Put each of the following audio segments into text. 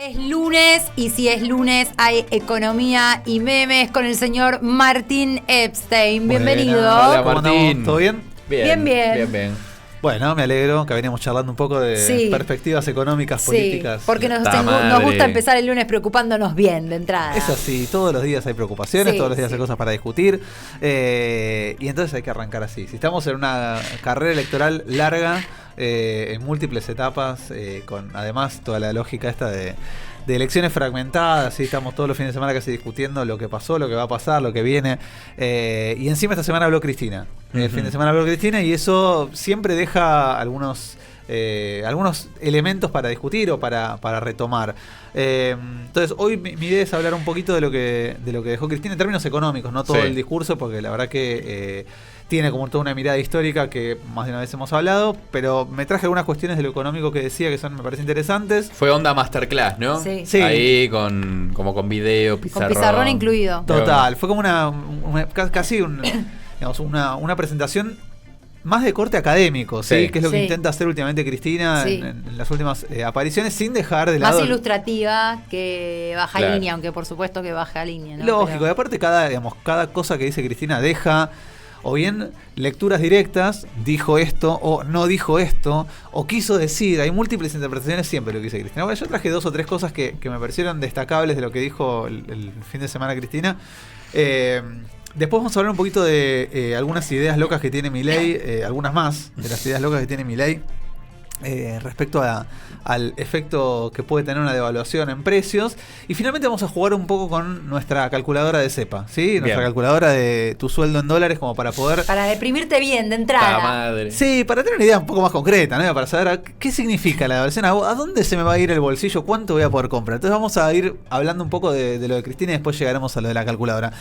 Es lunes y si es lunes hay economía y memes con el señor Martín Epstein. Bienvenido. Hola Martín. ¿Todo bien? Bien. Bueno, me alegro que veníamos charlando un poco de perspectivas económicas, políticas. Porque nos gusta empezar el lunes preocupándonos bien de entrada. Es así, todos los días hay preocupaciones, todos los días hay cosas para discutir. Y entonces hay que arrancar así. Si estamos en una carrera electoral larga, en múltiples etapas, con además toda la lógica esta de elecciones fragmentadas, ¿sí? Estamos todos los fines de semana casi discutiendo lo que pasó, lo que va a pasar, lo que viene. Y encima esta semana habló Cristina. El fin de semana habló Cristina y eso siempre deja algunos elementos para discutir o para retomar. Entonces hoy mi idea es hablar un poquito de lo que dejó Cristina en términos económicos, no todo el discurso, porque la verdad que tiene como toda una mirada histórica que más de una vez hemos hablado, pero me traje algunas cuestiones de lo económico que decía que me parecen interesantes. Fue onda masterclass, ¿no? Sí. Ahí como con video, pizarrón. Con pizarrón incluido. Total, fue como casi una presentación más de corte académico, ¿sí? Que es lo que intenta hacer últimamente Cristina en las últimas apariciones, sin dejar de lado... Más ilustrativa que baja línea, aunque por supuesto que baja línea, ¿no? Lógico, y aparte cada cosa que dice Cristina deja o bien lecturas directas, dijo esto o no dijo esto, o quiso decir, hay múltiples interpretaciones siempre de lo que dice Cristina. Bueno, yo traje 2 o 3 cosas que me parecieron destacables de lo que dijo el fin de semana Cristina. Después vamos a hablar un poquito de algunas ideas locas que tiene Milei, algunas más de las ideas locas que tiene Milei respecto al efecto que puede tener una devaluación en precios. Y finalmente vamos a jugar un poco con nuestra calculadora de cepa, ¿sí? Nuestra calculadora de tu sueldo en dólares, como para poder... Para deprimirte bien de entrada. Madre. Sí, para tener una idea un poco más concreta, ¿no? Para saber qué significa la devaluación, a dónde se me va a ir el bolsillo, cuánto voy a poder comprar. Entonces vamos a ir hablando un poco de lo de Cristina y después llegaremos a lo de la calculadora.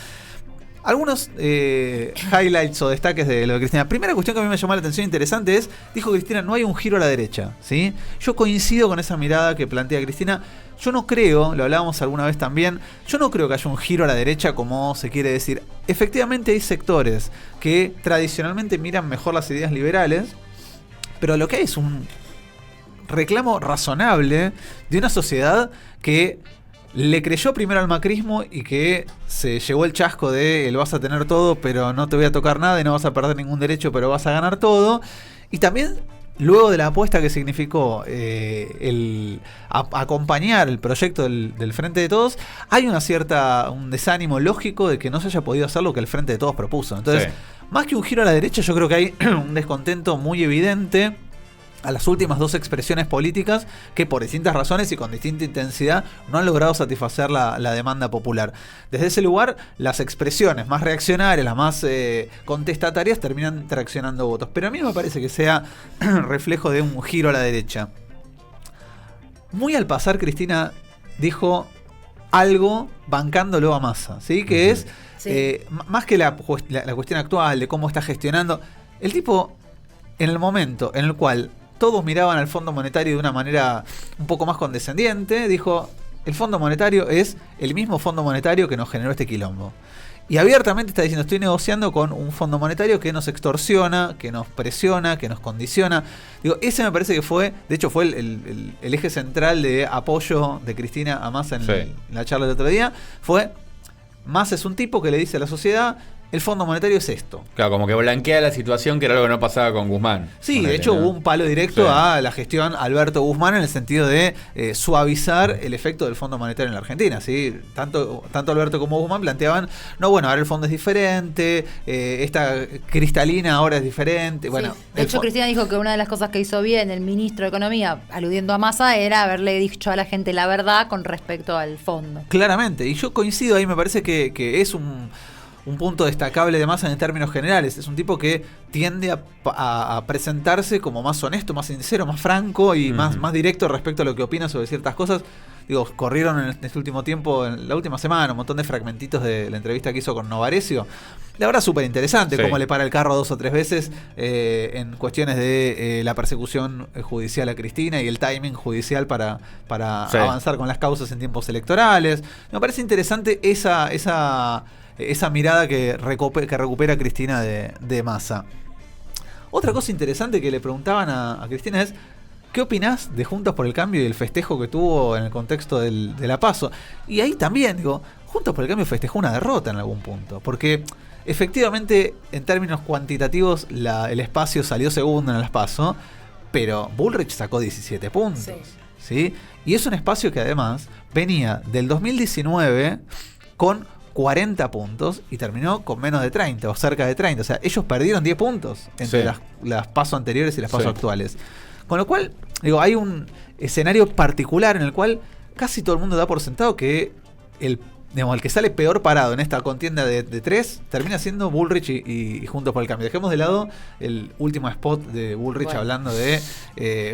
Algunos highlights o destaques de lo de Cristina. Primera cuestión que a mí me llamó la atención interesante es, dijo Cristina, no hay un giro a la derecha, ¿sí? Yo coincido con esa mirada que plantea Cristina. Yo no creo, lo hablábamos alguna vez también, yo no creo que haya un giro a la derecha como se quiere decir. Efectivamente hay sectores que tradicionalmente miran mejor las ideas liberales, pero lo que hay es un reclamo razonable de una sociedad que le creyó primero al macrismo y que se llevó el chasco de el vas a tener todo pero no te voy a tocar nada y no vas a perder ningún derecho pero vas a ganar todo. Y también luego de la apuesta que significó el acompañar el proyecto del Frente de Todos, hay un desánimo lógico de que no se haya podido hacer lo que el Frente de Todos propuso. Entonces, más que un giro a la derecha, yo creo que hay un descontento muy evidente a las últimas 2 expresiones políticas que por distintas razones y con distinta intensidad no han logrado satisfacer la demanda popular. Desde ese lugar, las expresiones más reaccionarias, las más contestatarias, terminan traccionando votos. Pero a mí no me parece que sea reflejo de un giro a la derecha. Muy al pasar, Cristina dijo algo bancándolo a Massa, ¿sí? Que es, más que la cuestión actual de cómo está gestionando, el tipo, en el momento en el cual todos miraban al Fondo Monetario de una manera un poco más condescendiente, dijo, el Fondo Monetario es el mismo Fondo Monetario que nos generó este quilombo. Y abiertamente está diciendo, estoy negociando con un Fondo Monetario que nos extorsiona, que nos presiona, que nos condiciona. Digo, ese me parece que fue el eje central de apoyo de Cristina a Massa en la charla del otro día. Massa es un tipo que le dice a la sociedad, el Fondo Monetario es esto. Claro, como que blanquea la situación, que era algo que no pasaba con Guzmán. Sí, de hecho hubo un palo directo a la gestión Alberto Guzmán en el sentido de suavizar el efecto del Fondo Monetario en la Argentina, ¿sí? Tanto Alberto como Guzmán planteaban, ahora el fondo es diferente, esta cristalina ahora es diferente. Bueno, de hecho, Cristina dijo que una de las cosas que hizo bien el ministro de Economía, aludiendo a Massa, era haberle dicho a la gente la verdad con respecto al fondo. Claramente, y yo coincido ahí, me parece que es un punto destacable de Massa en términos generales. Es un tipo que tiende a presentarse como más honesto, más sincero, más franco y más directo respecto a lo que opina sobre ciertas cosas. Digo, corrieron en este último tiempo, en la última semana, un montón de fragmentitos de la entrevista que hizo con Novarecio. La verdad, súper interesante cómo le para el carro 2 o 3 veces en cuestiones de la persecución judicial a Cristina y el timing judicial para avanzar con las causas en tiempos electorales. Me parece interesante esa mirada que recupera Cristina de Massa. Otra cosa interesante que le preguntaban a Cristina es, ¿qué opinás de Juntos por el Cambio y el festejo que tuvo en el contexto de la PASO? Y ahí también, digo, Juntos por el Cambio festejó una derrota en algún punto, porque efectivamente, en términos cuantitativos, el espacio salió segundo en las PASO, pero Bullrich sacó 17 puntos. ¿Sí? Y es un espacio que además venía del 2019 con 40 puntos y terminó con menos de 30 o cerca de 30. O sea, ellos perdieron 10 puntos entre las PASO anteriores y las PASO actuales. Con lo cual, digo, hay un escenario particular en el cual casi todo el mundo da por sentado que el que sale peor parado en esta contienda de tres termina siendo Bullrich y Juntos por el Cambio. Dejemos de lado el último spot de Bullrich hablando de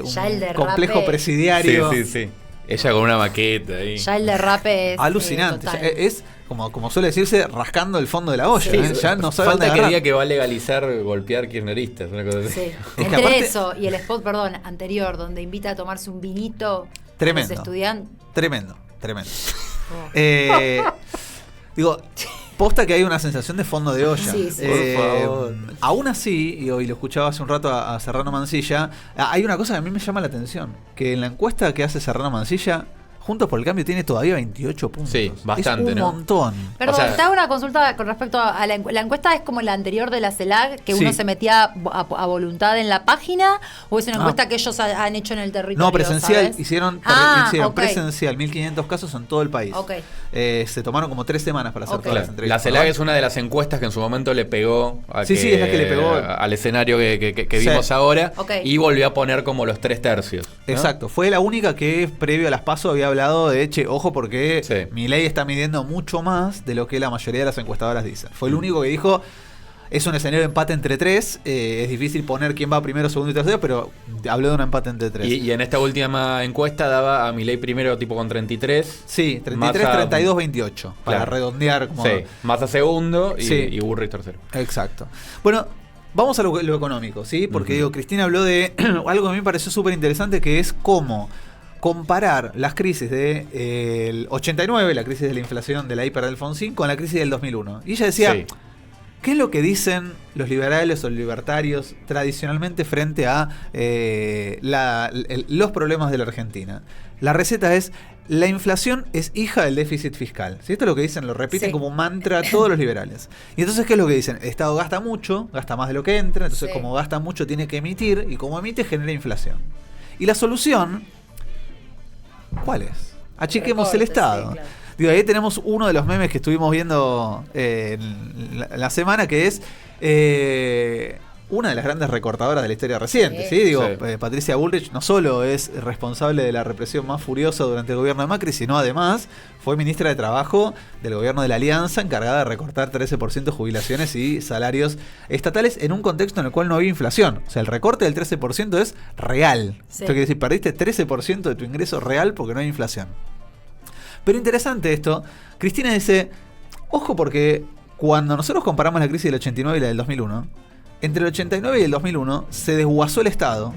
un complejo presidiario. Sí. Ella con una maqueta ahí. Ya el derrape es alucinante. Es como suele decirse, rascando el fondo de la olla. Ya no sabe falta dónde que diga que va a legalizar golpear kirchneristas, una cosa así. Sí. Entre aparte, eso y el spot, anterior, donde invita a tomarse un vinito tremendo, a los estudiantes. Tremendo. Digo, posta que hay una sensación de fondo de olla. Sí. Por favor. Aún así, y hoy lo escuchaba hace un rato a Serrano Mansilla, hay una cosa que a mí me llama la atención, que en la encuesta que hace Serrano Mansilla, Juntos por el Cambio tiene todavía 28 puntos. Sí, bastante, es un montón. Perdón, te hago una consulta con respecto a la encuesta. ¿Es como la anterior de la CELAC, que uno se metía a voluntad en la página? ¿O es una encuesta que ellos han hecho en el territorio? No, presencial. ¿sabes? Hicieron presencial, 1.500 casos en todo el país. Se tomaron como 3 semanas para hacer todas las entrevistas. La CELAC es una de las encuestas que en su momento le pegó es la que le pegó al escenario que vimos ahora. Y volvió a poner como los 3/3. ¿no? Exacto. Fue la única que previo a las PASO había hablado de ojo porque Milei está midiendo mucho más de lo que la mayoría de las encuestadoras dicen. Fue el único que dijo, es un escenario de empate entre 3, es difícil poner quién va primero, segundo y tercero, pero habló de un empate entre 3. Y en esta última encuesta daba a Milei primero tipo con 33. Sí, 33, 32, 28, para redondear. Como... Massa segundo y Bullrich tercero. Exacto. Bueno, vamos a lo económico, ¿sí? Porque digo, Cristina habló de algo que a mí me pareció súper interesante, que es cómo comparar las crisis del 89, la crisis de la inflación de la hiper de Alfonsín, con la crisis del 2001. Y ella decía, ¿qué es lo que dicen los liberales o libertarios tradicionalmente frente a los problemas de la Argentina? La receta es, la inflación es hija del déficit fiscal. ¿Sí? Esto es lo que dicen, lo repiten como un mantra todos los liberales. Y entonces, ¿qué es lo que dicen? El Estado gasta mucho, gasta más de lo que entra, entonces como gasta mucho tiene que emitir, y como emite genera inflación. Y la solución... ¿cuál es? Achiquemos el Estado. Claro. Digo, ahí tenemos uno de los memes que estuvimos viendo la semana, que es una de las grandes recortadoras de la historia reciente. ¿Sí? Digo, Patricia Bullrich no solo es responsable de la represión más furiosa durante el gobierno de Macri, sino además fue ministra de Trabajo del gobierno de la Alianza, encargada de recortar 13% jubilaciones y salarios estatales en un contexto en el cual no había inflación. O sea, el recorte del 13% es real. Esto quiere decir, perdiste 13% de tu ingreso real porque no hay inflación. Pero interesante esto, Cristina dice, ojo, porque cuando nosotros comparamos la crisis del 89 y la del 2001, entre el 89 y el 2001 se desguazó el Estado,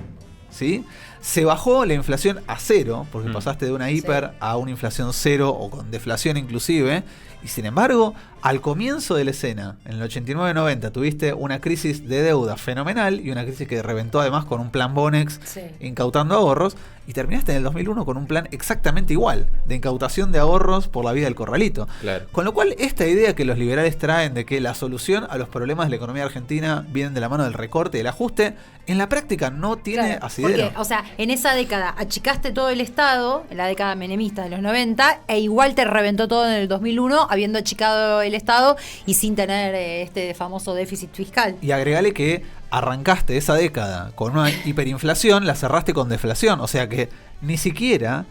¿sí? Se bajó la inflación a 0, porque pasaste de una hiper a una inflación 0 o con deflación inclusive, y sin embargo, al comienzo de la escena, en el 89-90, tuviste una crisis de deuda fenomenal y una crisis que reventó además con un plan Bonex incautando ahorros, y terminaste en el 2001 con un plan exactamente igual, de incautación de ahorros por la vía del corralito. Claro. Con lo cual, esta idea que los liberales traen de que la solución a los problemas de la economía argentina vienen de la mano del recorte y el ajuste, en la práctica no tiene asidero. Porque, o sea, en esa década achicaste todo el Estado, en la década menemista de los 90, e igual te reventó todo en el 2001, habiendo achicado el Estado y sin tener este famoso déficit fiscal. Y agregale que arrancaste esa década con una hiperinflación, la cerraste con deflación, o sea que ni siquiera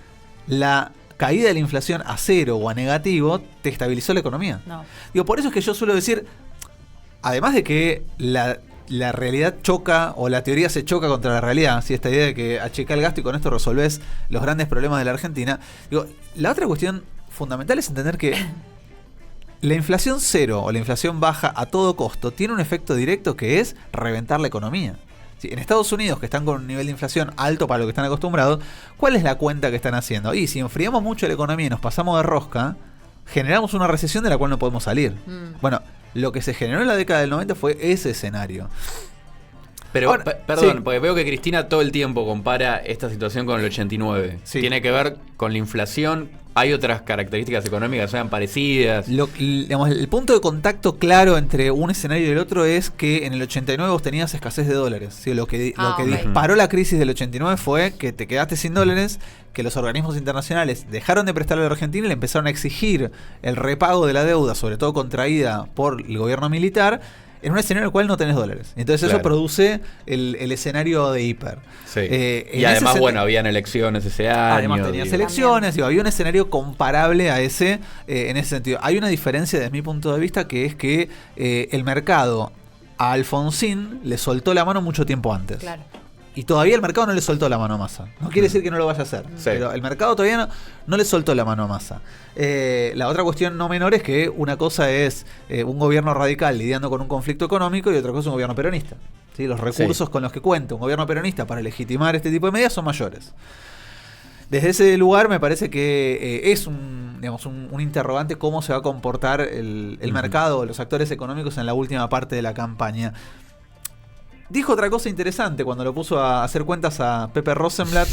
la caída de la inflación a 0 o a negativo te estabilizó la economía. No. Digo, por eso es que yo suelo decir, además de que la realidad choca, o la teoría se choca contra la realidad, ¿sí? Esta idea de que achica el gasto y con esto resolvés los grandes problemas de la Argentina. Digo, la otra cuestión fundamental es entender que la inflación 0 o la inflación baja a todo costo tiene un efecto directo que es reventar la economía. ¿Sí? En Estados Unidos, que están con un nivel de inflación alto para lo que están acostumbrados, ¿cuál es la cuenta que están haciendo? Y si enfriamos mucho la economía y nos pasamos de rosca, generamos una recesión de la cual no podemos salir. Bueno, lo que se generó en la década del 90 fue ese escenario. Pero, ahora, perdón, sí. porque veo que Cristina todo el tiempo compara esta situación con el 89. Sí. ¿Tiene que ver con la inflación? ¿Hay otras características económicas que sean parecidas? Digamos, el punto de contacto claro entre un escenario y el otro es que en el 89 vos tenías escasez de dólares. ¿Sí? Lo que disparó la crisis del 89 fue que te quedaste sin dólares, que los organismos internacionales dejaron de prestarle a la Argentina y le empezaron a exigir el repago de la deuda, sobre todo contraída por el gobierno militar, en un escenario en el cual no tenés dólares. Entonces eso produce el escenario de hiper. Sí. Y además, habían elecciones ese año. Además tenías elecciones, había un escenario comparable a ese en ese sentido. Hay una diferencia desde mi punto de vista, que es que el mercado a Alfonsín le soltó la mano mucho tiempo antes. Claro. Y todavía el mercado no le soltó la mano a Massa. No quiere decir que no lo vaya a hacer. Sí. Pero el mercado todavía no le soltó la mano a Massa. La otra cuestión no menor es que una cosa es un gobierno radical lidiando con un conflicto económico y otra cosa es un gobierno peronista. ¿Sí? Los recursos con los que cuenta un gobierno peronista para legitimar este tipo de medidas son mayores. Desde ese lugar me parece que es un interrogante cómo se va a comportar el mercado, los actores económicos en la última parte de la campaña. Dijo otra cosa interesante cuando lo puso a hacer cuentas a Pepe Rosenblatt,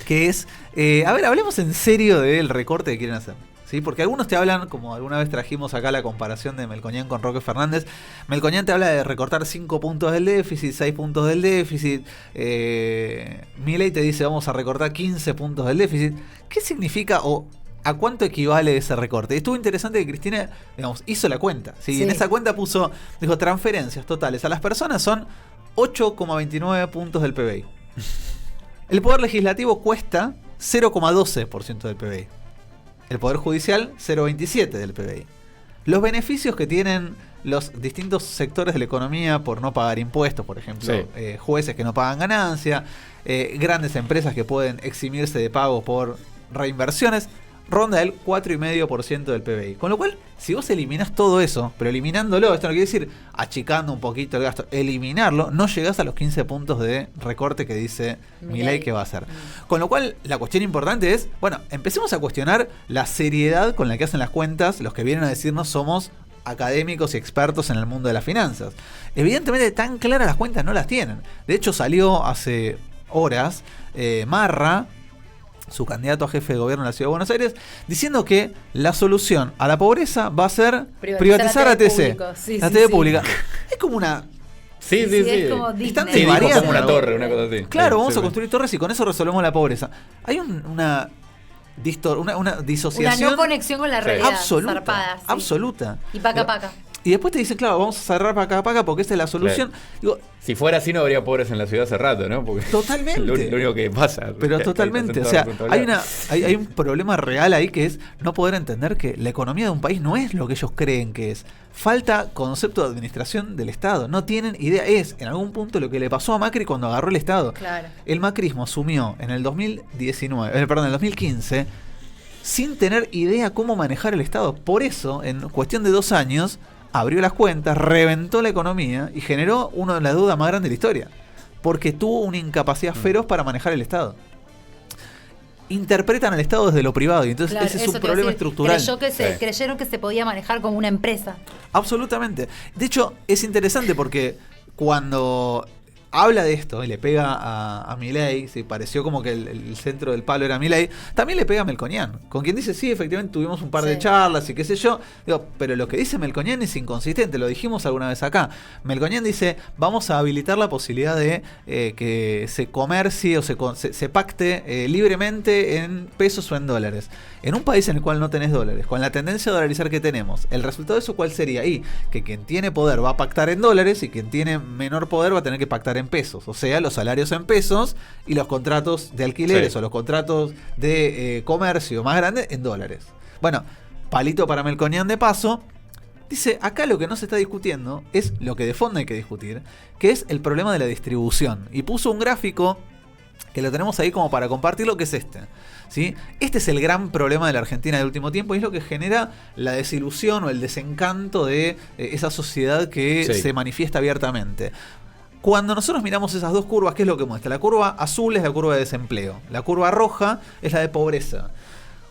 que es, hablemos en serio del recorte que quieren hacer. ¿Sí? Porque algunos te hablan, como alguna vez trajimos acá la comparación de Melconian con Roque Fernández, Melconian te habla de recortar 5 puntos del déficit, 6 puntos del déficit, Milei te dice vamos a recortar 15 puntos del déficit. ¿Qué significa o a cuánto equivale ese recorte? Estuvo interesante que Cristina, hizo la cuenta. ¿Sí? Sí. En esa cuenta dijo, transferencias totales a las personas son 8,29 puntos del PBI. El Poder Legislativo cuesta 0,12% del PBI. El Poder Judicial, 0,27% del PBI. Los beneficios que tienen los distintos sectores de la economía por no pagar impuestos, por ejemplo, jueces que no pagan ganancia, grandes empresas que pueden eximirse de pago por reinversiones, ronda el 4,5% del PBI. Con lo cual, si vos eliminás todo eso, pero eliminándolo, esto no quiere decir achicando un poquito el gasto, eliminarlo, no llegás a los 15 puntos de recorte que dice Milei que va a hacer. Con lo cual, la cuestión importante es, empecemos a cuestionar la seriedad con la que hacen las cuentas los que vienen a decirnos somos académicos y expertos en el mundo de las finanzas. Evidentemente, tan claras las cuentas no las tienen. De hecho, salió hace horas Marra, su candidato a jefe de gobierno en la Ciudad de Buenos Aires, diciendo que la solución a la pobreza va a ser privatizar la TC, la TV pública. Es como una... Sí. Es como Disney. Como una torre, una cosa así. Claro, vamos a construir torres y con eso resolvemos la pobreza. Hay una disociación. Una no conexión con la realidad. Absoluta. Zarpada, sí. Absoluta. Y paca. Y después te dicen, claro, vamos a cerrar paca porque esa es la solución. Claro. Digo, si fuera así no habría pobres en la ciudad hace rato, ¿no? Porque totalmente. Lo único que pasa. Pero totalmente. O sea, hay un problema real ahí que es no poder entender que la economía de un país no es lo que ellos creen que es. Falta concepto de administración del Estado. No tienen idea. Es en algún punto lo que le pasó a Macri cuando agarró el Estado. Claro. El macrismo asumió en el 2015 sin tener idea cómo manejar el Estado. Por eso, en cuestión de 2 años, abrió las cuentas, reventó la economía y generó una de las deudas más grandes de la historia. Porque tuvo una incapacidad feroz para manejar el Estado. Interpretan al Estado desde lo privado y entonces ese es un problema estructural. Creyeron que se podía manejar como una empresa. Absolutamente. De hecho, es interesante porque cuando habla de esto y le pega a Milei, sí, pareció como que el centro del palo era Milei, también le pega a Melconian, con quien dice, sí, efectivamente tuvimos un par de charlas y qué sé yo, digo, pero lo que dice Melconian es inconsistente, lo dijimos alguna vez acá. Melconian dice, vamos a habilitar la posibilidad de que se comercie o se pacte libremente en pesos o en dólares. En un país en el cual no tenés dólares, con la tendencia a dolarizar que tenemos, el resultado de eso, ¿cuál sería? Y que quien tiene poder va a pactar en dólares y quien tiene menor poder va a tener que pactar en pesos. O sea, los salarios en pesos y los contratos de alquileres o los contratos de comercio más grandes en dólares. Bueno, palito para Melconian de paso. Dice, acá lo que no se está discutiendo es lo que de fondo hay que discutir, que es el problema de la distribución. Y puso un gráfico que lo tenemos ahí como para compartirlo, que es este. ¿Sí? Este es el gran problema de la Argentina del último tiempo y es lo que genera la desilusión o el desencanto de esa sociedad que se manifiesta abiertamente. Cuando nosotros miramos esas dos curvas, ¿qué es lo que muestra? La curva azul es la curva de desempleo, la curva roja es la de pobreza.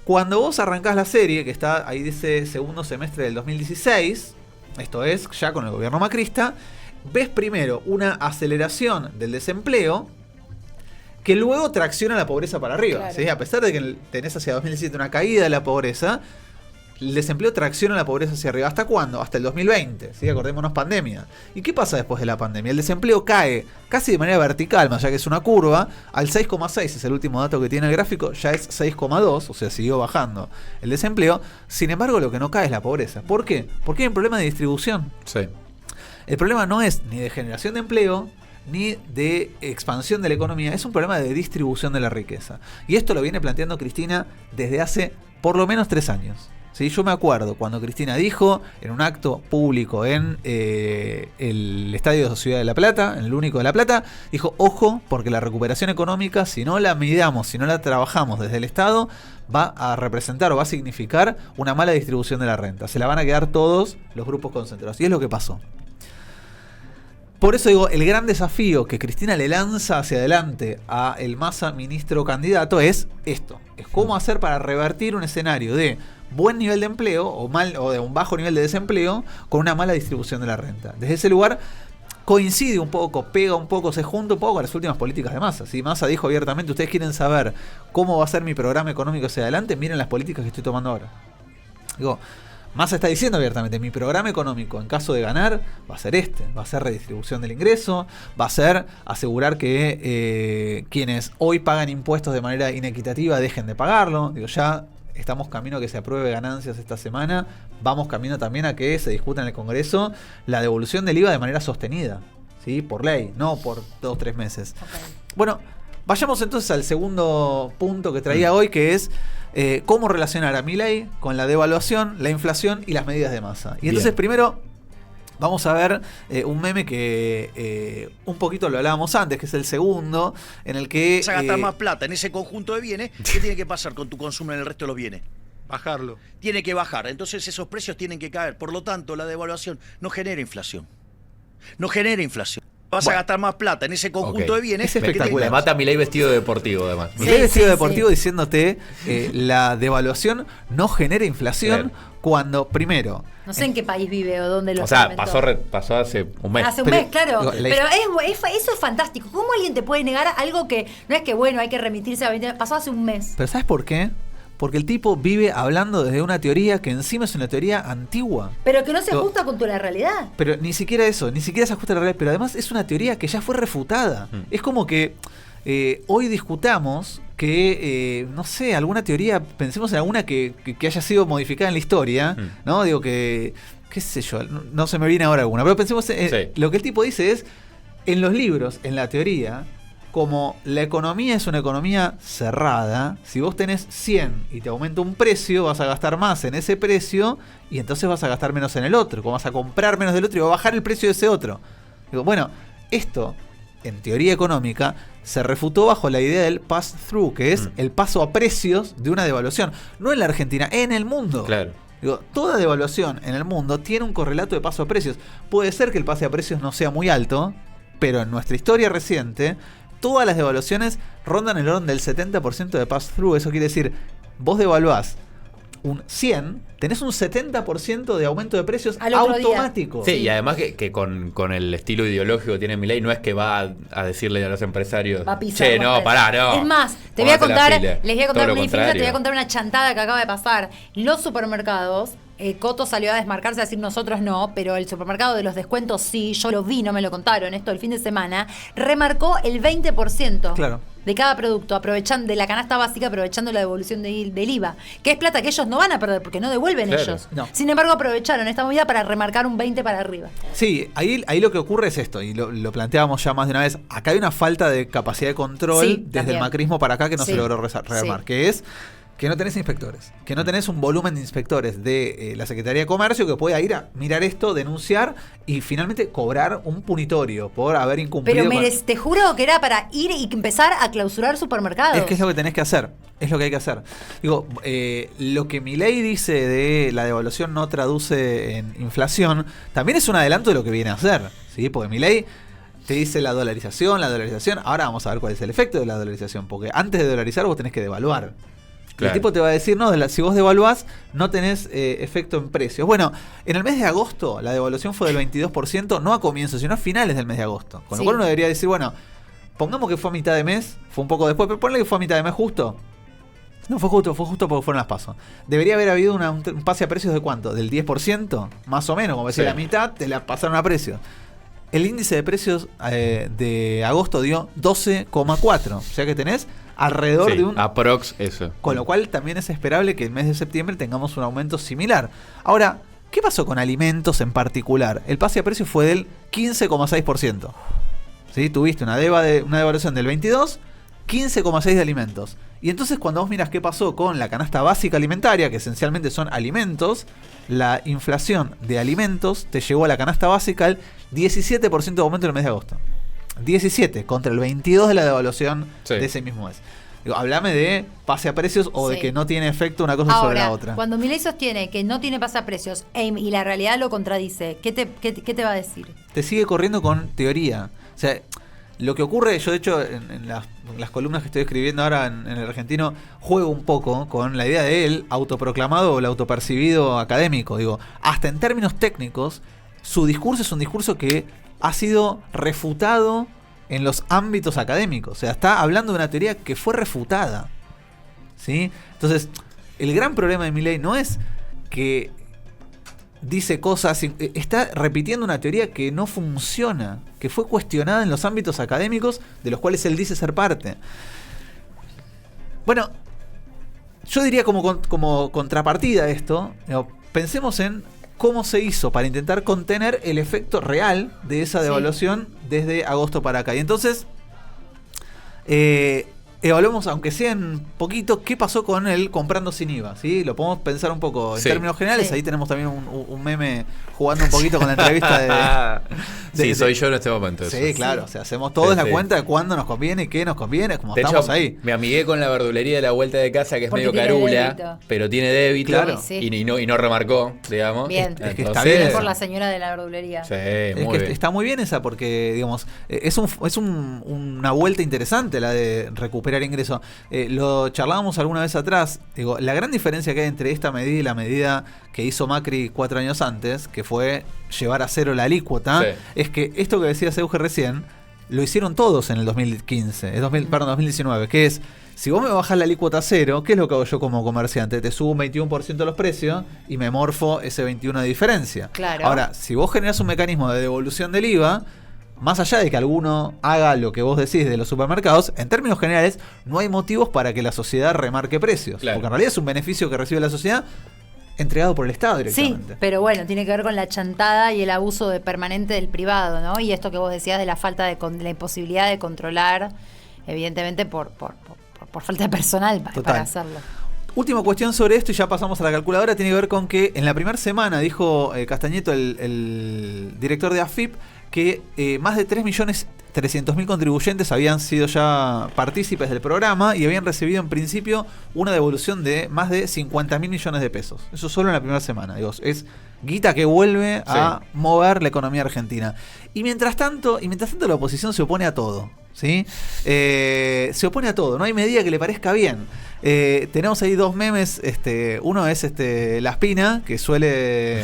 Cuando vos arrancás la serie, que está ahí dice segundo semestre del 2016, esto es ya con el gobierno macrista, ves primero una aceleración del desempleo que luego tracciona la pobreza para arriba. Claro. ¿Sí? A pesar de que tenés hacia 2017 una caída de la pobreza, el desempleo tracciona la pobreza hacia arriba. ¿Hasta cuándo? Hasta el 2020. ¿Sí? Acordémonos, pandemia. ¿Y qué pasa después de la pandemia? El desempleo cae casi de manera vertical, más allá que es una curva, al 6,6, es el último dato que tiene el gráfico, ya es 6,2, o sea, siguió bajando el desempleo. Sin embargo, lo que no cae es la pobreza. ¿Por qué? Porque hay un problema de distribución. Sí. El problema no es ni de generación de empleo, ni de expansión de la economía, es un problema de distribución de la riqueza. Y esto lo viene planteando Cristina desde hace por lo menos 3 años. ¿Sí? Yo me acuerdo cuando Cristina dijo en un acto público en el Estadio de Ciudad de La Plata, en el Único de La Plata, dijo, ojo, porque la recuperación económica, si no la midamos, si no la trabajamos desde el Estado, va a representar o va a significar una mala distribución de la renta. Se la van a quedar todos los grupos concentrados. Y es lo que pasó. Por eso digo, el gran desafío que Cristina le lanza hacia adelante a el Massa ministro candidato es esto. Es cómo hacer para revertir un escenario de buen nivel de empleo o de un bajo nivel de desempleo con una mala distribución de la renta. Desde ese lugar coincide un poco, pega un poco, se junta un poco con las últimas políticas de Massa. Si Massa dijo abiertamente, ustedes quieren saber cómo va a ser mi programa económico hacia adelante, miren las políticas que estoy tomando ahora. Digo, Massa está diciendo abiertamente, mi programa económico en caso de ganar va a ser va a ser redistribución del ingreso, va a ser asegurar que quienes hoy pagan impuestos de manera inequitativa dejen de pagarlo. Digo, ya estamos camino a que se apruebe ganancias esta semana, vamos camino también a que se discuta en el Congreso la devolución del IVA de manera sostenida, ¿sí? Por ley, no por 2 o 3 meses. Okay. Bueno, vayamos entonces al segundo punto que traía hoy, que es cómo relacionar a Milei con la devaluación, la inflación y las medidas de Massa. Y entonces primero vamos a ver un meme que un poquito lo hablábamos antes, que es el segundo, en el que... Vas a gastar más plata en ese conjunto de bienes. ¿Qué tiene que pasar con tu consumo en el resto de los bienes? Bajarlo. Tiene que bajar. Entonces esos precios tienen que caer. Por lo tanto, la devaluación no genera inflación. No genera inflación. Vas a gastar más plata en ese conjunto de bienes. Es espectacular. Me mata Milei vestido de deportivo, además. Milei vestido de deportivo diciéndote la devaluación no genera inflación cuando, primero... No sé en qué país vive o dónde lo pasó hace un mes. Hace un mes, claro. Pero eso es fantástico. ¿Cómo alguien te puede negar algo que no es que, bueno, hay que remitirse a 20? Pasó hace un mes. ¿Pero sabes por qué? Porque el tipo vive hablando desde una teoría que encima es una teoría antigua. Pero que no se ajusta con la realidad. Pero ni siquiera eso, ni siquiera se ajusta a la realidad. Pero además es una teoría que ya fue refutada. Es como que hoy discutamos que, no sé, alguna teoría, pensemos en alguna que haya sido modificada en la historia, ¿no? Digo que, qué sé yo, no se me viene ahora alguna. Pero pensemos en lo que el tipo dice es, en los libros, en la teoría... Como la economía es una economía cerrada, si vos tenés 100 y te aumenta un precio, vas a gastar más en ese precio y entonces vas a gastar menos en el otro, como vas a comprar menos del otro y va a bajar el precio de ese otro. Digo, bueno, esto en teoría económica se refutó bajo la idea del pass-through, que es el paso a precios de una devaluación. No en la Argentina, en el mundo. Claro. Digo, toda devaluación en el mundo tiene un correlato de paso a precios. Puede ser que el pase a precios no sea muy alto, pero en nuestra historia reciente... Todas las devaluaciones rondan el orden del 70% de pass-through. Eso quiere decir, vos devaluás un 100, tenés un 70% de aumento de precios automático. Sí, y además que con el estilo ideológico que tiene Milei, no es que va a decirle a los empresarios, che, no, pará, no. Es más, les voy a contar una chantada que acaba de pasar. Los supermercados... Coto salió a desmarcarse a decir nosotros no, pero el supermercado de los descuentos sí, yo lo vi, no me lo contaron, esto el fin de semana, remarcó el 20% de cada producto, aprovechando de la canasta básica, aprovechando la devolución del IVA, que es plata que ellos no van a perder porque no devuelven ellos. No. Sin embargo, aprovecharon esta movida para remarcar un 20 para arriba. Sí, ahí lo que ocurre es esto, y lo planteábamos ya más de una vez, acá hay una falta de capacidad de control desde el macrismo para acá que no se logró rearmar, que es... que no tenés inspectores, que no tenés un volumen de inspectores de la Secretaría de Comercio que pueda ir a mirar esto, denunciar y finalmente cobrar un punitorio por haber incumplido. Pero te juro que era para ir y empezar a clausurar supermercados. Es que es lo que tenés que hacer, es lo que hay que hacer. Digo, lo que Milei dice de la devaluación no traduce en inflación, también es un adelanto de lo que viene a hacer, ¿sí? Porque Milei te dice la dolarización, ahora vamos a ver cuál es el efecto de la dolarización, porque antes de dolarizar vos tenés que devaluar. El tipo te va a decir, no, si vos devaluás, no tenés efecto en precios. Bueno, en el mes de agosto la devaluación fue del 22%, no a comienzos, sino a finales del mes de agosto. Con lo cual uno debería decir, bueno, pongamos que fue a mitad de mes, fue un poco después, pero ponle que fue a mitad de mes justo. No fue justo porque fueron las pasos. Debería haber habido un pase a precios de ¿cuánto? ¿Del 10%? Más o menos, como decía, la mitad te la pasaron a precios. El índice de precios de agosto dio 12,4. O sea que tenés alrededor de un... aprox eso. Con lo cual también es esperable que el mes de septiembre tengamos un aumento similar. Ahora, ¿qué pasó con alimentos en particular? El pase a precios fue del 15,6%. ¿Sí? Tuviste una devaluación del 22%, 15,6% de alimentos. Y entonces cuando vos miras qué pasó con la canasta básica alimentaria, que esencialmente son alimentos, la inflación de alimentos te llevó a la canasta básica al 17% de aumento en el mes de agosto. 17 contra el 22 de la devaluación de ese mismo mes. Digo, hablame de pase a precios o de que no tiene efecto una cosa sobre la otra. Cuando Milei sostiene que no tiene pase a precios y la realidad lo contradice, ¿qué te va a decir? Te sigue corriendo con teoría. O sea, lo que ocurre, yo de hecho en las columnas que estoy escribiendo ahora en el Argentino, juego un poco con la idea de él autoproclamado o el autopercibido académico. Digo, hasta en términos técnicos, su discurso es un discurso que ha sido refutado en los ámbitos académicos. O sea, está hablando de una teoría que fue refutada. ¿Sí? Entonces, el gran problema de Milei no es que dice cosas, está repitiendo una teoría que no funciona, que fue cuestionada en los ámbitos académicos de los cuales él dice ser parte. Bueno, yo diría como contrapartida a esto, pensemos en cómo se hizo para intentar contener el efecto real de esa devaluación desde agosto para acá. Y entonces, evaluemos, aunque sea en poquito, qué pasó con el comprando sin IVA. ¿Sí? Lo podemos pensar un poco en términos generales. Ahí tenemos también un meme jugando un poquito con la entrevista soy yo en este momento. Sí, eso. Claro. O sea, hacemos todos la cuenta de cuándo nos conviene, qué nos conviene, como de estamos hecho, ahí. Me amigué con la verdulería de la vuelta de casa, que es medio carula, pero tiene débito, claro. y no remarcó, digamos. Bien. Es que está bien por la señora de la verdulería. Sí, muy bien. Está muy bien esa porque, digamos, es una vuelta interesante la de recuperar ingresos. Lo charlábamos alguna vez atrás. Digo, la gran diferencia que hay entre esta medida y la medida que hizo Macri 4 años antes, que fue llevar a cero la alícuota, es que esto que decía Euge recién, lo hicieron todos en el 2019, que es, si vos me bajás la alícuota a cero, ¿qué es lo que hago yo como comerciante? Te subo un 21% los precios y me morfo ese 21% de diferencia. Claro. Ahora, si vos generás un mecanismo de devolución del IVA, más allá de que alguno haga lo que vos decís de los supermercados, en términos generales, no hay motivos para que la sociedad remarque precios. Claro. Porque en realidad es un beneficio que recibe la sociedad entregado por el Estado directamente. Sí, pero bueno, tiene que ver con la chantada y el abuso permanente del privado, ¿no? Y esto que vos decías de la falta de la imposibilidad de controlar, evidentemente por falta de personal para hacerlo. Última cuestión sobre esto y ya pasamos a la calculadora, tiene que ver con que en la primera semana dijo Castañeto, el director de AFIP, que más de 3.300.000 contribuyentes habían sido ya partícipes del programa y habían recibido en principio una devolución de más de 50.000 millones de pesos. Eso solo en la primera semana. Digo, es guita que vuelve a mover la economía argentina. Y mientras tanto la oposición se opone a todo. ¿Sí? Se opone a todo, no hay medida que le parezca bien. Tenemos ahí dos memes. Uno es La Espina, que suele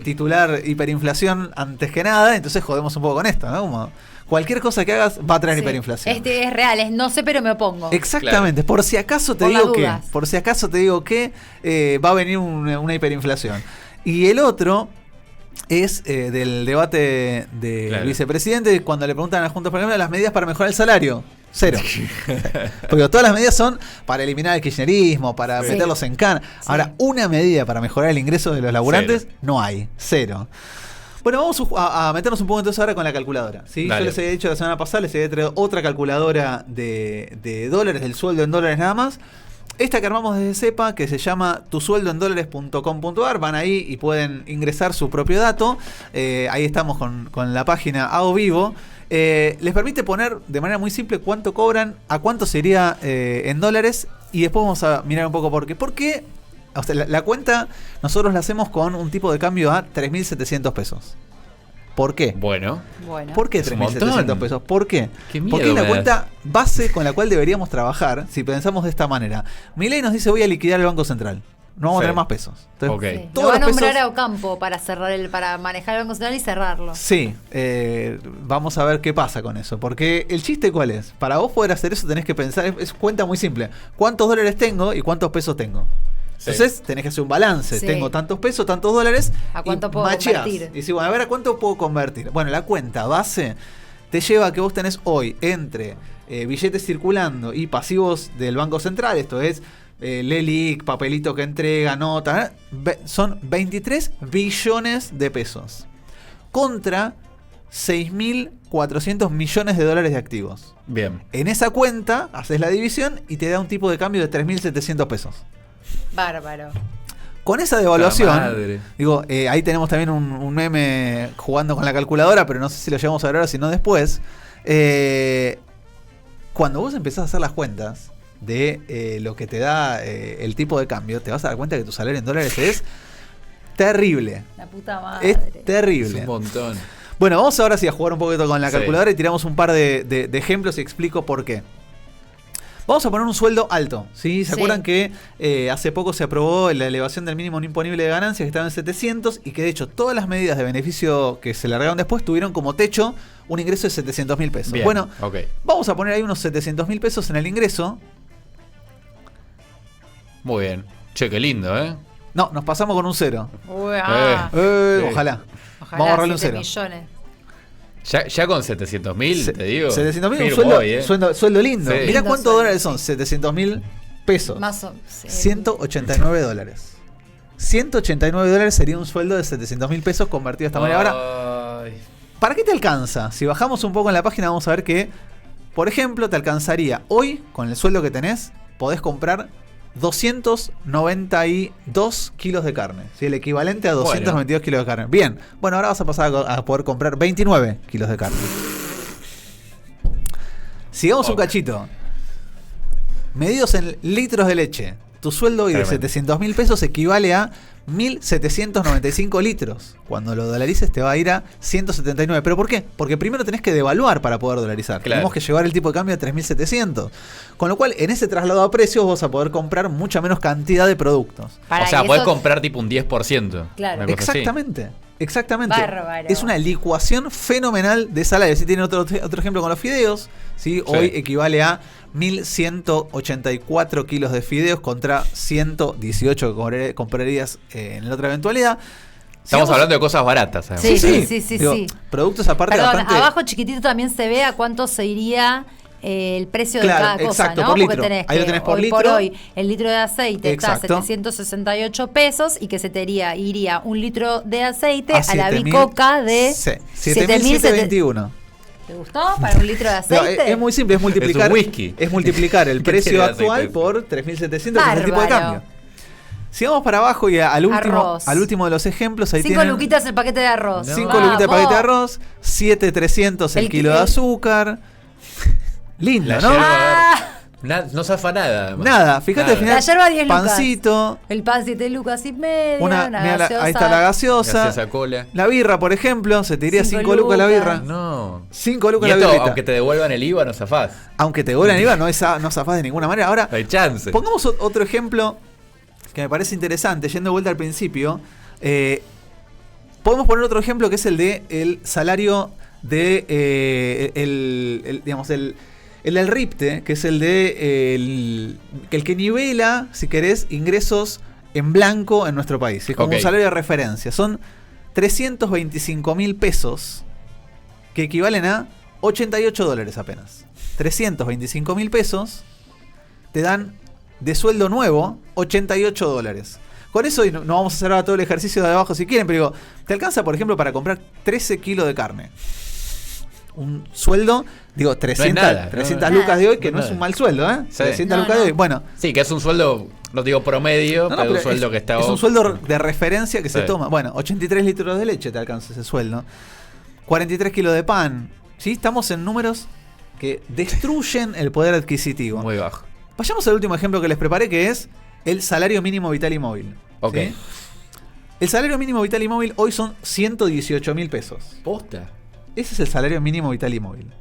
titular hiperinflación antes que nada. Entonces jodemos un poco con esto, ¿no? Como cualquier cosa que hagas va a traer hiperinflación. Es real, es no sé, pero me opongo. Exactamente, claro. Por si acaso te digo que va a venir una hiperinflación. Y el otro es del debate del vicepresidente, cuando le preguntan a la Junta, por ejemplo, las medidas para mejorar el salario. Cero. Porque todas las medidas son para eliminar el kirchnerismo, para meterlos en cana. Ahora, una medida para mejorar el ingreso de los laburantes, no hay. Cero. Bueno, vamos a meternos un poco entonces ahora con la calculadora. ¿Sí? Yo les había dicho la semana pasada, les había traído otra calculadora de dólares, del sueldo en dólares nada más. Esta que armamos desde CEPA, que se llama tusueldoendolares.com.ar, van ahí y pueden ingresar su propio dato. Ahí estamos con la página a vivo. Les permite poner de manera muy simple cuánto cobran, a cuánto sería en dólares, y después vamos a mirar un poco por qué. Porque la cuenta nosotros la hacemos con un tipo de cambio a 3.700 pesos. ¿Por qué? Bueno. ¿Por qué 3.700 pesos? ¿Por qué? Porque es la cuenta base con la cual deberíamos trabajar si pensamos de esta manera. Milei nos dice voy a liquidar el Banco Central. No vamos a tener más pesos. Entonces, sí. Lo va a nombrar a Ocampo para para manejar el Banco Central y cerrarlo. Sí, vamos a ver qué pasa con eso. Porque el chiste ¿cuál es? Para vos poder hacer eso tenés que pensar, es cuenta muy simple. ¿Cuántos dólares tengo y cuántos pesos tengo? Sí. Entonces tenés que hacer un balance. Sí. Tengo tantos pesos, tantos dólares. ¿A cuánto puedo convertir? Y decís, bueno, a ver, ¿a cuánto puedo convertir? Bueno, la cuenta base te lleva a que vos tenés hoy entre billetes circulando y pasivos del Banco Central, esto es LELIC, papelito que entrega, nota, son 23 billones de pesos contra 6.400 millones de dólares de activos. Bien. En esa cuenta haces la división y te da un tipo de cambio de 3.700 pesos. Bárbaro. Con esa devaluación, digo, ahí tenemos también un meme jugando con la calculadora, pero no sé si lo llevamos a ver ahora, sino después. Cuando vos empezás a hacer las cuentas de lo que te da el tipo de cambio, te vas a dar cuenta que tu salario en dólares es terrible. La puta madre. Es terrible. Es un montón. Bueno, vamos ahora sí a jugar un poquito con la calculadora y tiramos un par de ejemplos y explico por qué. Vamos a poner un sueldo alto, ¿sí? ¿Se acuerdan que hace poco se aprobó la elevación del mínimo no imponible de ganancias que estaba en 700 y que de hecho todas las medidas de beneficio que se largaron después tuvieron como techo un ingreso de 700.000 pesos? Bien, bueno, vamos a poner ahí unos 700.000 pesos en el ingreso. Muy bien. Che, qué lindo, ¿eh? No, nos pasamos con un 0. Ojalá. Vamos a ahorrarle un 0. Millones. Ya con 700.000, te digo. 700.000 es un sueldo lindo. Sí. Mirá cuántos dólares son, 700.000 pesos. Más o 189 dólares. 189 dólares sería un sueldo de 700.000 pesos convertido de esta manera. Ahora, ¿para qué te alcanza? Si bajamos un poco en la página vamos a ver que, por ejemplo, te alcanzaría hoy, con el sueldo que tenés, podés comprar 292 kilos de carne, ¿sí? El equivalente a 292 kilos de carne. Bien, bueno, ahora vas a pasar a poder comprar 29 kilos de carne. Sigamos un cachito. Medidos en litros de leche. Tu sueldo hoy de 700.000 pesos equivale a 1.795 litros. Cuando lo dolarices te va a ir a 179. ¿Pero por qué? Porque primero tenés que devaluar para poder dolarizar. Claro. Tenemos que llevar el tipo de cambio a 3.700. Con lo cual, en ese traslado a precios vas a poder comprar mucha menos cantidad de productos. O sea, podés comprar tipo un 10%. Claro. Exactamente. Así. Exactamente. Bárbaro. Es una licuación fenomenal de salario. Si tienen otro ejemplo con los fideos, ¿sí? Hoy equivale a 1.184 kilos de fideos contra 118 que comprarías en la otra eventualidad. Estamos hablando de cosas baratas. Sí. Digo, productos aparte bastante... Abajo chiquitito también se ve a cuánto se iría el precio de cada cosa, exacto, ¿no? Por litro. Porque tenés ahí que lo tenés por hoy litro. por hoy el litro de aceite exacto. está a 768 pesos y que se te iría un litro de aceite a la bicoca de 7.721. ¿Te gustó? Para un litro de aceite. No, es muy simple, es multiplicar, es un whisky. Es multiplicar el precio actual por 3.700, que es el tipo de cambio. Si vamos para abajo y al último de los ejemplos, ahí 5 luquitas el paquete de arroz. 5 luquitas el paquete de arroz, 7.300 el kilo de azúcar. Lindo, ¿no? No zafa nada. Además. Nada, fíjate al final. La yerba 10 lucas. Pancito. El pan 7 lucas y media. Una gaseosa. Ahí está la gaseosa. Cola. La birra, por ejemplo, se te iría 5 lucas la birra. No. 5 lucas y la birra. Aunque te devuelvan el IVA, no zafás. Aunque te devuelvan el IVA, no zafás de ninguna manera. Ahora, no hay chance. Pongamos otro ejemplo que me parece interesante, yendo de vuelta al principio. Podemos poner otro ejemplo que es el de el salario de digamos el del RIPTE, que es el de el que nivela, si querés, ingresos en blanco en nuestro país. Es como un salario de referencia. Son 325.000 pesos que equivalen a 88 dólares apenas. 325.000 pesos te dan de sueldo nuevo 88 dólares. Con eso, y no vamos a hacer ahora todo el ejercicio de abajo si quieren, pero digo, te alcanza, por ejemplo, para comprar 13 kilos de carne. Un sueldo, digo, 300 lucas de hoy, que no es un mal sueldo, ¿eh? Sí. 300 lucas de hoy, bueno. Sí, que es un sueldo, no digo promedio, pero un sueldo que está... Es un sueldo de referencia que se toma. Bueno, 83 litros de leche te alcanza ese sueldo. 43 kilos de pan. ¿Sí? Estamos en números que destruyen el poder adquisitivo. Muy bajo. Vayamos al último ejemplo que les preparé, que es el salario mínimo vital y móvil. Ok. ¿Sí? El salario mínimo vital y móvil hoy son 118.000 pesos. ¿Posta? Ese es el salario mínimo vital y móvil.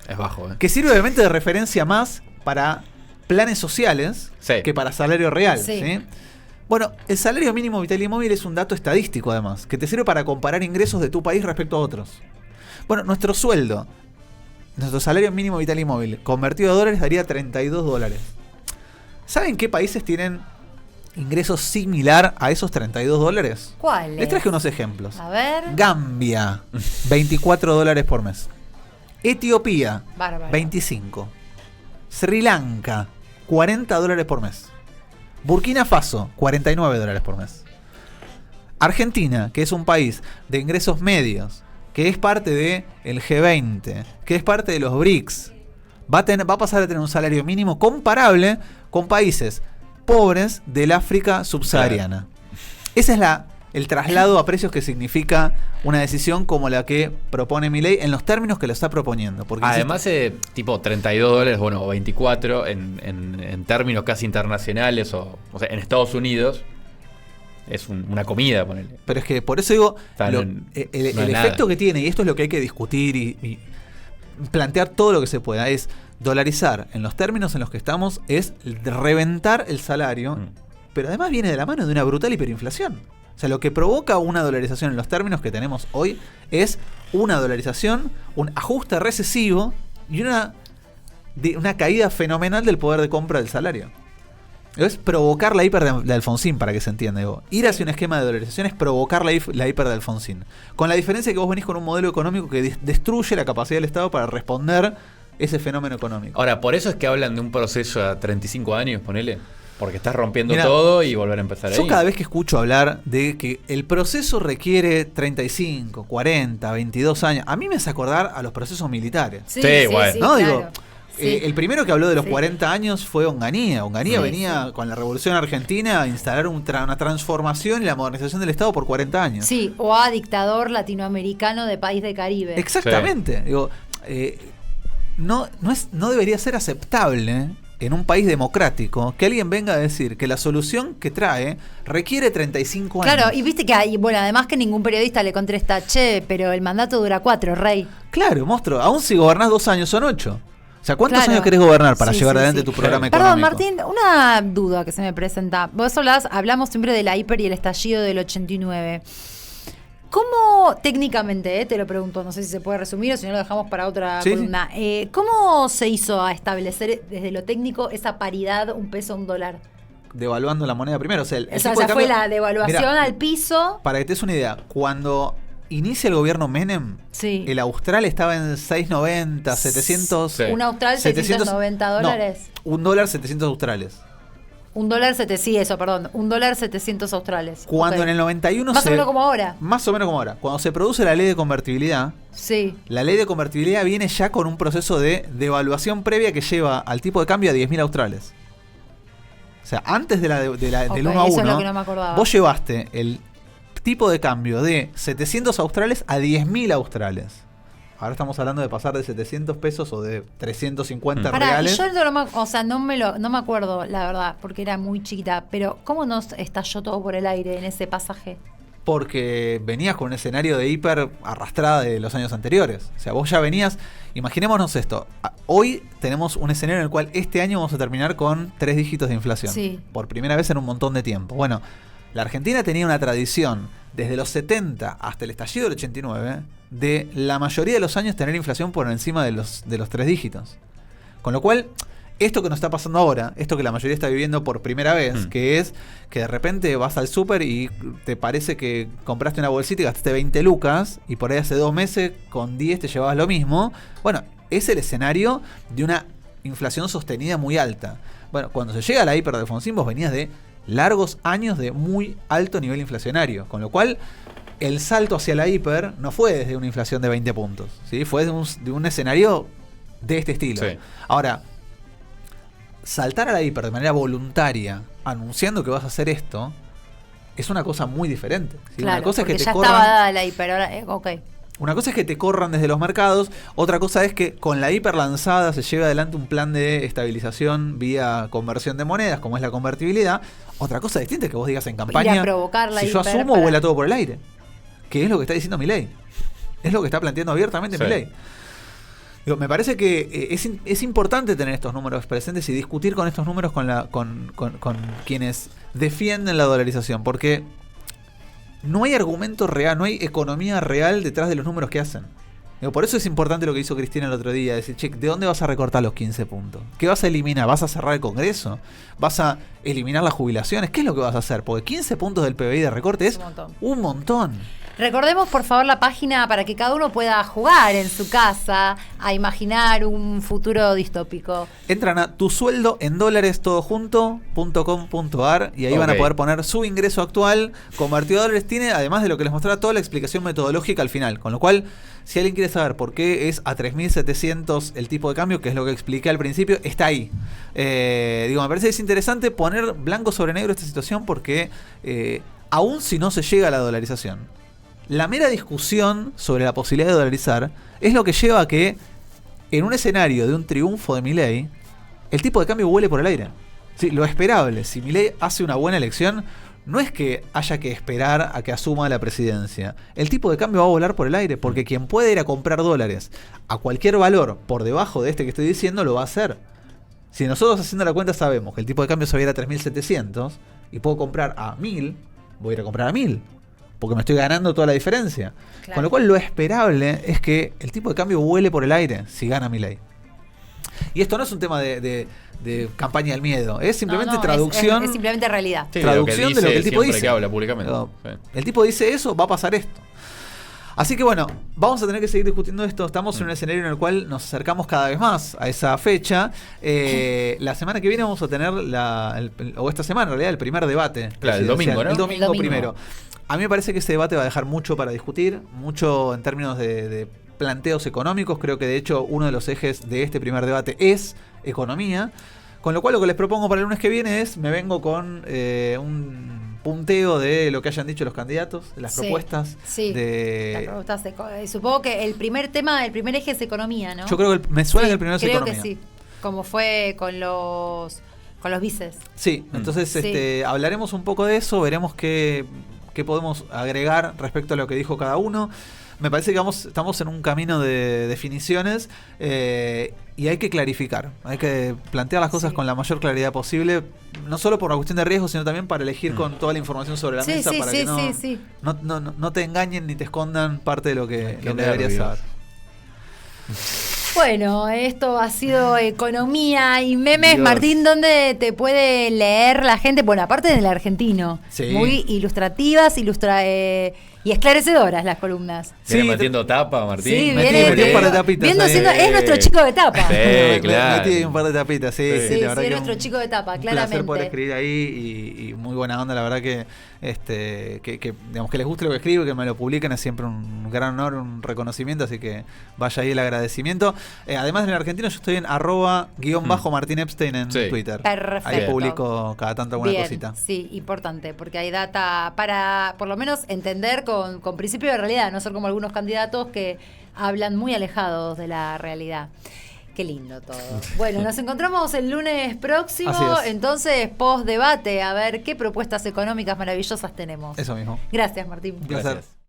Es bajo, ¿eh? Que sirve obviamente de referencia más para planes sociales que para salario real. ¿Sí? Bueno, el salario mínimo vital y móvil es un dato estadístico además, que te sirve para comparar ingresos de tu país respecto a otros. Bueno, nuestro sueldo, nuestro salario mínimo vital y móvil, convertido a dólares, daría $32. ¿Saben qué países tienen ingresos similar a esos $32? ¿Cuáles? Les traje unos ejemplos. A ver. Gambia, $24 por mes. Etiopía, bárbaro. 25. Sri Lanka, $40 por mes. Burkina Faso, $49 por mes. Argentina, que es un país de ingresos medios, que es parte del G20, que es parte de los BRICS, va a pasar a tener un salario mínimo comparable con países pobres del África subsahariana. Ese es el traslado a precios que significa una decisión como la que propone Milei en los términos que lo está proponiendo. Porque además, tipo $32, bueno, o 24 en términos casi internacionales, o sea, en Estados Unidos, es una comida, ponele. Pero es que por eso digo, el efecto que tiene, y esto es lo que hay que discutir y plantear todo lo que se pueda, es dolarizar en los términos en los que estamos, es reventar el salario, pero además viene de la mano de una brutal hiperinflación. O sea, lo que provoca una dolarización en los términos que tenemos hoy es una dolarización, un ajuste recesivo y una caída fenomenal del poder de compra del salario. Es provocar la hiper de Alfonsín, para que se entienda. Ir hacia un esquema de dolarización es provocar la hiper de Alfonsín. Con la diferencia que vos venís con un modelo económico que destruye la capacidad del Estado para responder ese fenómeno económico. Ahora, por eso es que hablan de un proceso a 35 años, ponele. Porque estás rompiendo todo y volver a empezar ahí. Yo cada vez que escucho hablar de que el proceso requiere 35, 40, 22 años, a mí me hace acordar a los procesos militares. Sí, bueno. ¿No? Claro. Digo, el primero que habló de los 40 años fue Onganía. Onganía venía con la Revolución Argentina a instalar una transformación y la modernización del Estado por 40 años. Sí, o a dictador latinoamericano de país de Caribe. Exactamente. Digo, no debería ser aceptable en un país democrático que alguien venga a decir que la solución que trae requiere 35 años. Claro, y viste que además que ningún periodista le contesta, che, pero el mandato dura 4, rey. Claro, monstruo, aún si gobernás 2 años son 8. O sea, ¿cuántos años querés gobernar para llevar adelante tu programa económico? Perdón, Martín, una duda que se me presenta. Vos hablamos siempre de la hiper y el estallido del 89. ¿Cómo técnicamente, te lo pregunto, no sé si se puede resumir o si no lo dejamos para otra columna, cómo se hizo a establecer desde lo técnico esa paridad, un peso, un dólar? Devaluando la moneda primero. O sea, fue la devaluación al piso. Para que te des una idea, cuando inicia el gobierno Menem, el austral estaba en 6.90, 700... ¿Un austral 790 dólares? No, $1 700 australes. $1 700 australes. Cuando en el 91 Más o menos como ahora. Más o menos como ahora. Cuando se produce la ley de convertibilidad, la ley de convertibilidad viene ya con un proceso de devaluación previa que lleva al tipo de cambio a 10.000 australes. O sea, antes del 1 a 1, eso es lo que no me acordaba. Vos llevaste el tipo de cambio de 700 australes a 10.000 australes. Ahora estamos hablando de pasar de 700 pesos o de 350 reales. Yo no me acuerdo, la verdad, porque era muy chiquita, pero ¿cómo nos estalló todo por el aire en ese pasaje? Porque venías con un escenario de hiper arrastrada de los años anteriores. O sea, vos ya venías, imaginémonos esto, hoy tenemos un escenario en el cual este año vamos a terminar con 3 dígitos de inflación. Por primera vez en un montón de tiempo. Bueno, la Argentina tenía una tradición desde los 70 hasta el estallido del 89 de la mayoría de los años tener inflación por encima de los 3 dígitos. Con lo cual, esto que nos está pasando ahora, esto que la mayoría está viviendo por primera vez, que es que de repente vas al súper y te parece que compraste una bolsita y gastaste 20 lucas y por ahí hace 2 meses con 10 te llevabas lo mismo. Bueno, es el escenario de una inflación sostenida muy alta. Bueno, cuando se llega a la hiper de Alfonsín, vos venías de largos años de muy alto nivel inflacionario, con lo cual el salto hacia la hiper no fue desde una inflación de 20 puntos, ¿sí? Fue de un escenario de este estilo. Ahora, saltar a la hiper de manera voluntaria, anunciando que vas a hacer esto, es una cosa muy diferente, ¿sí? Claro, una cosa es que te ya corran, estaba dada la hiper, ahora, Una cosa es que te corran desde los mercados, otra cosa es que con la hiperlanzada se lleve adelante un plan de estabilización vía conversión de monedas, como es la convertibilidad. Otra cosa distinta es que vos digas en campaña, ir a provocar la si yo hiper asumo, para- vuela todo por el aire. Que es lo que está diciendo Milei. Es lo que está planteando abiertamente Sí. Milei. Digo, me parece que es importante tener estos números presentes y discutir con estos números con quienes defienden la dolarización, porque no hay argumento real, no hay economía real detrás de los números que hacen. Digo, por eso es importante lo que hizo Cristina el otro día, decir, che, ¿de dónde vas a recortar los 15 puntos? ¿Qué vas a eliminar? ¿Vas a cerrar el Congreso? ¿Vas a eliminar las jubilaciones? ¿Qué es lo que vas a hacer? Porque 15 puntos del PBI de recorte es un montón. Recordemos, por favor, la página para que cada uno pueda jugar en su casa a imaginar un futuro distópico. Entran a tusueldoendolares.com.ar y ahí van a poder poner su ingreso actual convertido a dólares. Tiene, además de lo que les mostraba, toda la explicación metodológica al final. Con lo cual, si alguien quiere saber por qué es a 3.700 el tipo de cambio, que es lo que expliqué al principio, está ahí. Me parece que es interesante poner blanco sobre negro esta situación porque aún si no se llega a la dolarización, la mera discusión sobre la posibilidad de dolarizar es lo que lleva a que en un escenario de un triunfo de Milei, el tipo de cambio vuele por el aire. Sí, lo esperable, si Milei hace una buena elección, no es que haya que esperar a que asuma la presidencia. El tipo de cambio va a volar por el aire, porque quien puede ir a comprar dólares a cualquier valor por debajo de este que estoy diciendo, lo va a hacer. Si nosotros haciendo la cuenta sabemos que el tipo de cambio se va a ir a 3.700 y puedo comprar a 1.000, voy a ir a comprar a 1.000. Porque me estoy ganando toda la diferencia. Claro. Con lo cual lo esperable es que el tipo de cambio vuele por el aire si gana Milei. Y esto no es un tema de campaña del miedo, es simplemente traducción. Es simplemente realidad. Sí, traducción de lo que el tipo siempre dice. que habla públicamente. No, Sí. el tipo dice eso, va a pasar esto. Así que bueno, vamos a tener que seguir discutiendo esto. Estamos en un escenario en el cual nos acercamos cada vez más a esa fecha. La semana que viene vamos a tener, o esta semana en realidad, el primer debate. Claro, el domingo, ¿no? El domingo El domingo. primero. A mí me parece que ese debate va a dejar mucho para discutir, mucho en términos de planteos económicos. Creo que de hecho uno de los ejes de este primer debate es economía. Con lo cual lo que les propongo para el lunes que viene es, me vengo con un punteo de lo que hayan dicho los candidatos, de las propuestas. Sí, las propuestas supongo que el primer eje es economía, ¿no? Yo creo que me suena que el primero es creo economía. que sí, como fue con los vices. Sí, entonces Sí. hablaremos un poco de eso, veremos qué podemos agregar respecto a lo que dijo cada uno. Me parece que estamos en un camino de definiciones y hay que clarificar, hay que plantear las cosas con la mayor claridad posible, no solo por una cuestión de riesgo, sino también para elegir con toda la información sobre la mesa para que no te engañen ni te escondan parte de lo que deberías saber. Bueno, esto ha sido economía y memes. Dios. Martín, ¿dónde te puede leer la gente? Bueno, aparte del argentino. Sí. Muy ilustrativas, y esclarecedoras las columnas. Viene Sí, metiendo tapa, Martín. Sí, metí un par de tapitas ahí. es nuestro chico de tapa. Sí, claro. Metí un par de tapitas, sí, Sí, la verdad es que nuestro chico de tapa, un placer claramente. poder escribir ahí y muy buena onda, la verdad que digamos que les guste lo que escribo, que me lo publiquen es siempre un gran honor, un reconocimiento, así que vaya ahí el agradecimiento. Además del argentino, yo estoy en @_Martín Epstein en Twitter. Perfecto. Ahí publico cada tanto alguna Bien, cosita. sí, importante, porque hay data para, por lo menos, entender con principio de realidad, no ser como algunos candidatos que hablan muy alejados de la realidad. Qué lindo todo. Bueno, nos encontramos el lunes próximo, Así es. entonces, post debate, a ver qué propuestas económicas maravillosas tenemos. Eso mismo. Gracias, Martín. Un placer. Gracias.